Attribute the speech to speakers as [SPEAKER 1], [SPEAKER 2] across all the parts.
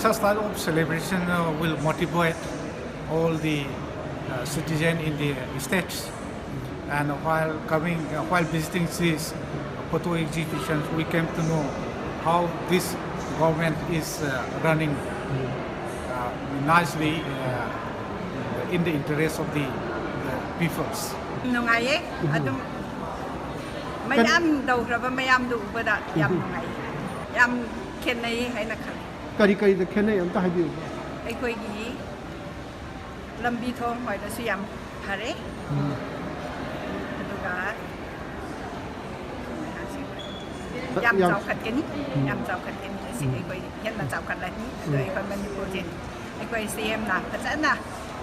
[SPEAKER 1] such type of celebration will motivate all the citizens in the states. And while visiting these photo exhibitions, we came to know how this government is running nicely in the interest of the peoples.
[SPEAKER 2] Nungaye, adum mayam daw graba mayam du ubada yam nungai yam kenai haina khal
[SPEAKER 3] kari da kenai am ta habiu
[SPEAKER 2] aikoi gi lambi thong hoi da su yam phare aduga yam chau khat keni si aikoi yan na chau khat la ni doi koi mani project aikoi CM na phajana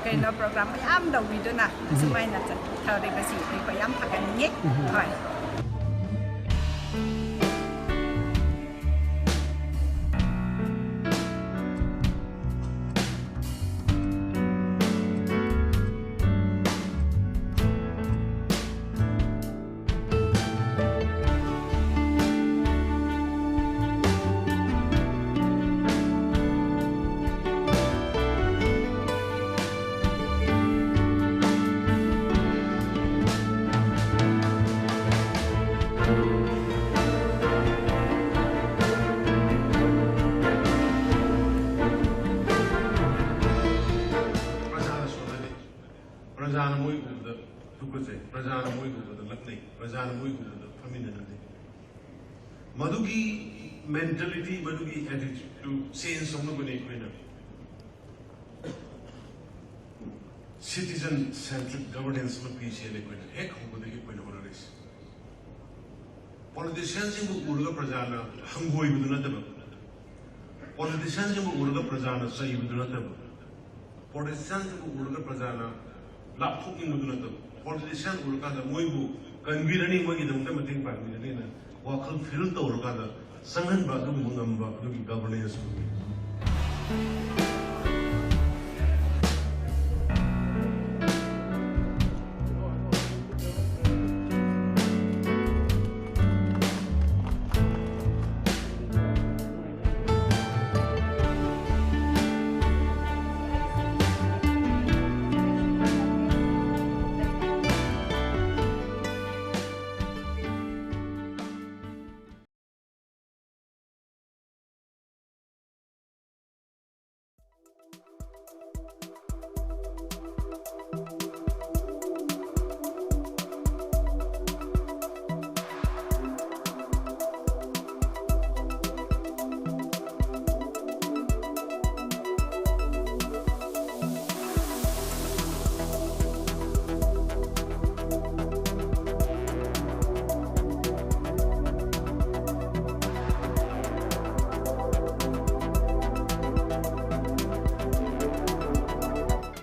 [SPEAKER 2] cái nó program mayam đầu video na sumai na cha thari basi aikoi yam phakan ni hoi
[SPEAKER 4] Prajana muy good tukuse Prajana muy good lakni Prajana muy good famine nade madugi mentality madugi attitude to change somno bane koina citizen centric governance ma piche le koina ek ho bane koina horaris politicians bu urga prajana hangoi buduna daba politicians bu urga prajana sai buduna daba politicians bu urga prajana laptop in Mudunata, politician Urkada, Moibu, convening Magidam, Mating Pamina, Wakal Filter Urkada, Sangan Badu Mungamba, looking governance.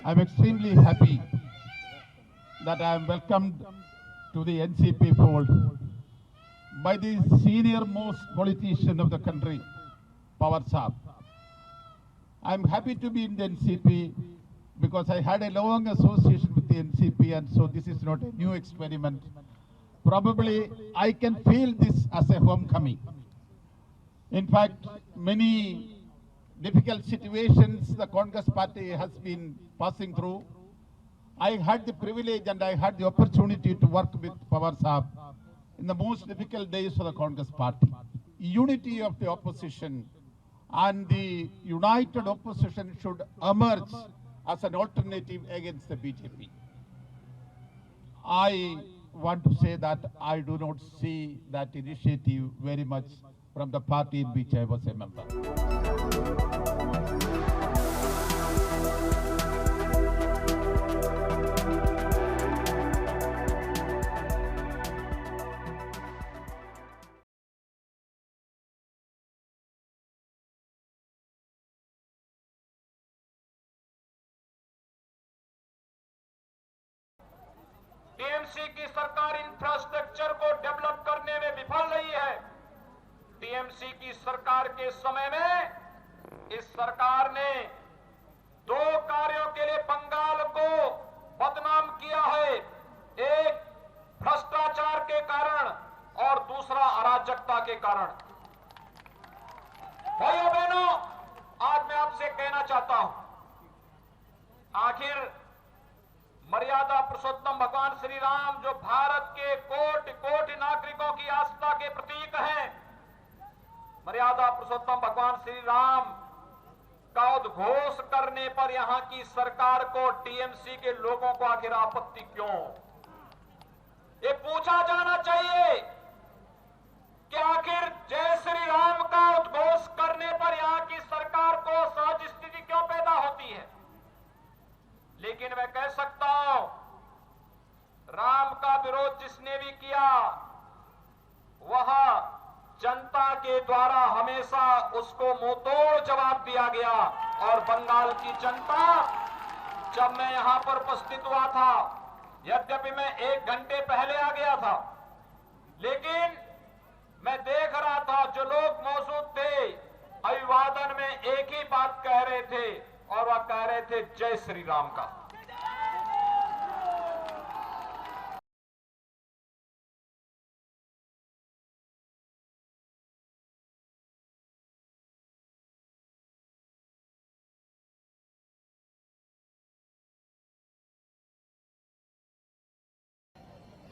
[SPEAKER 5] I'm extremely happy that I am welcomed to the NCP fold by the senior most politician of the country, Pawar Saab. I'm happy to be in the NCP because I had a long association with the NCP, and so this is not a new experiment. Probably I can feel this as a homecoming. In fact, many difficult situations the Congress party has been passing through. I had the privilege and I had the opportunity to work with Pawar Saab in the most difficult days for the Congress party. Unity of the opposition and the united opposition should emerge as an alternative against the BJP. I want to say that I do not see that initiative very much from the party in which I was a member.
[SPEAKER 6] TMC की सरकार infrastructure को develop करने में विफल रही है। TMC की सरकार के समय में इस सरकार ने 2 कार्यों के लिए बंगाल को बदनाम किया है। एक भ्रष्टाचार के कारण और दूसरा अराजकता के कारण। भाइयों बहनों, आज मैं आप आपसे कहना चाहता हूं, आखिर मर्यादा पुरुषोत्तम भगवान श्री राम जो भारत के कोटि कोटि नागरिकों की आस्था के प्रतीक हैं, मर्यादा पुरुषोत्तम भगवान श्री राम का उद्घोष करने पर यहां की सरकार को, टीएमसी के लोगों को आखिर आपत्ति क्यों? ये पूछा जाना चाहिए कि आखिर जय श्री राम का उद्घोष करने पर यहां की सरकार को सहज स्थिति क्यों पैदा होती है? लेकिन मैं कह सकता हूं, राम का विरोध जिसने भी किया वह जनता के द्वारा हमेशा उसको मुंहतोड़ जवाब दिया गया। और बंगाल की जनता, जब मैं यहां पर उपस्थित हुआ था, यद्यपि मैं 1 घंटे पहले आ गया था, लेकिन मैं देख रहा था जो लोग मौजूद थे अभिवादन में एक ही बात कह रहे थे, और वह कह रहे थे जय श्री राम का।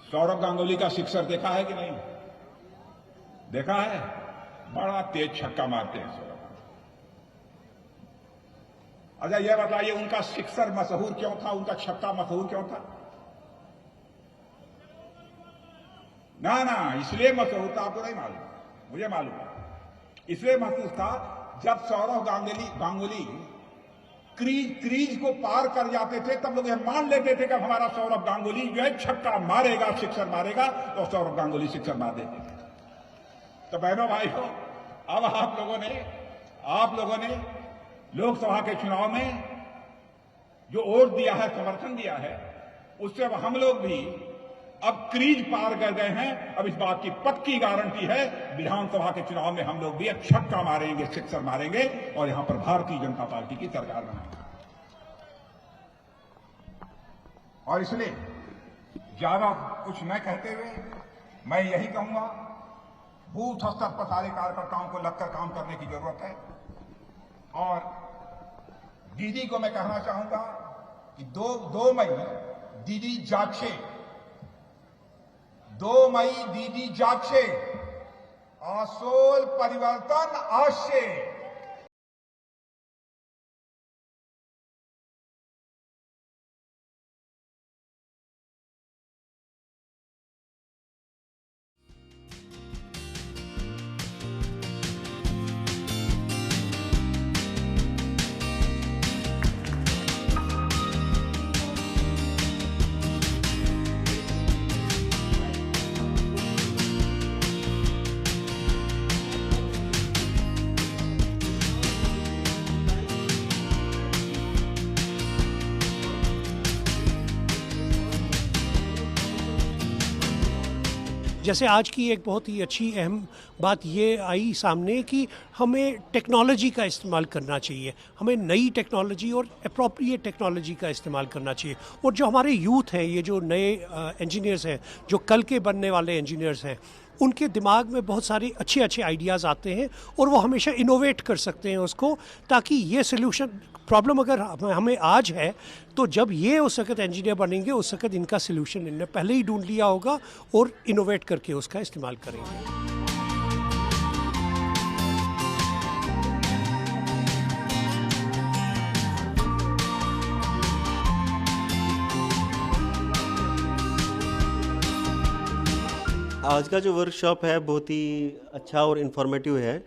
[SPEAKER 7] सौरभ गांगुली का सिक्सर देखा है कि नहीं? देखा है? बड़ा तेज छक्का मारते हैं सौरभ। अच्छा यह बताइए, उनका सिक्सर मशहूर क्यों था, उनका छक्का मशहूर क्यों था? ना इसलिए मशहूर था, आपको नहीं मालूम, मुझे मालूम है। इसलिए मशहूर था जब सौरभ गांगुली क्रीज को पार कर जाते थे, तब लोग यह मान लेते थे कि हमारा सौरभ गांगुली जो है छक्का मारेगा, सिक्सर मारेगा, तो सौरभ गांगुली सिक्सर मार देते थे। तो बहनों भाइयों, अब आप लोगों ने लोकसभा के चुनाव में जो वोट दिया है, समर्थन दिया है, उससे अब हम लोग भी अब क्रीज पार कर गए हैं। अब इस बात की पक्की गारंटी है, विधानसभा के चुनाव में हम लोग भी अब छक्का मारेंगे, सिक्सर मारेंगे और यहां पर भारतीय जनता पार्टी की सरकार बनाएंगे। और इसलिए ज्यादा कुछ न कहते हुए मैं यही कहूंगा, बूथ स्तर पर सारे कार्यकर्ताओं को लगकर काम करने की जरूरत है। और दीदी को मैं कहना चाहूंगा कि 2 मई दीदी जागशे, 2 मई दीदी जागशे, आसोल परिवर्तन आशे।
[SPEAKER 8] जैसे आज की एक बहुत ही अच्छी अहम बात ये आई सामने कि हमें टेक्नोलॉजी का इस्तेमाल करना चाहिए, हमें नई टेक्नोलॉजी और अप्रोप्रिएट टेक्नोलॉजी का इस्तेमाल करना चाहिए। और जो हमारे यूथ हैं, ये जो नए इंजीनियर्स हैं, जो कल के बनने वाले इंजीनियर्स हैं, उनके दिमाग में बहुत सारे अच्छे आइडियाज़ आते हैं और वो हमेशा इनोवेट कर सकते हैं उसको, ताकि ये सोल्यूशन प्रॉब्लम अगर हमें आज है तो जब ये उस वक्त इंजीनियर बनेंगे उस वक्त इनका सोल्यूशन इन्होंने पहले ही ढूंढ लिया होगा और इनोवेट करके उसका इस्तेमाल करेंगे।
[SPEAKER 9] आज का जो वर्कशॉप है बहुत ही अच्छा और इन्फॉर्मेटिव है।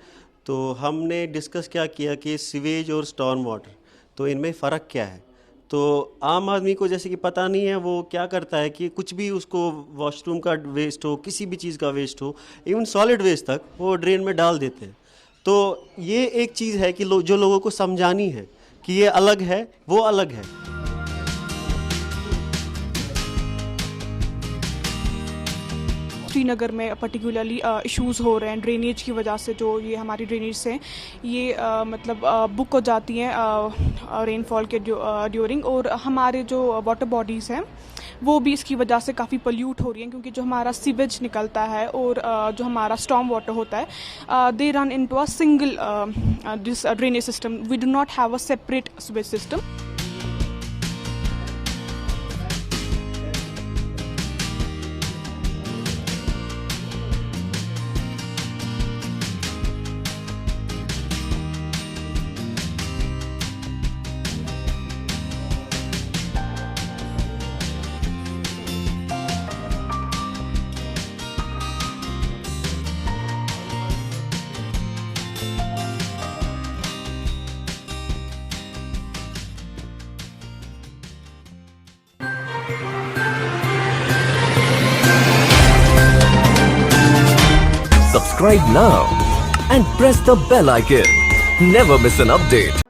[SPEAKER 9] तो हमने डिस्कस क्या किया कि सीवेज और स्टॉर्म वाटर, तो इनमें फ़र्क क्या है। तो आम आदमी को जैसे कि पता नहीं है, वो क्या करता है कि कुछ भी उसको वॉशरूम का वेस्ट हो, किसी भी चीज़ का वेस्ट हो, इवन सॉलिड वेस्ट तक वो ड्रेन में डाल देते हैं। तो ये एक चीज़ है कि जो लोगों को समझानी है कि ये अलग है, वो अलग है।
[SPEAKER 10] श्रीनगर में पर्टिकुलरली इश्यूज़ हो रहे हैं ड्रेनेज की वजह से। जो ये हमारी ड्रेनेज से ये मतलब बुक हो जाती हैं रेनफॉल के ड्यूरिंग, और हमारे जो वाटर बॉडीज़ हैं वो भी इसकी वजह से काफ़ी पोल्यूट हो रही हैं, क्योंकि जो हमारा सीवेज निकलता है और जो हमारा स्टॉर्म वाटर होता है, they run into a single this drainage system. We do not have a separate sewage system.
[SPEAKER 11] Subscribe now and press the bell icon. Never miss an update.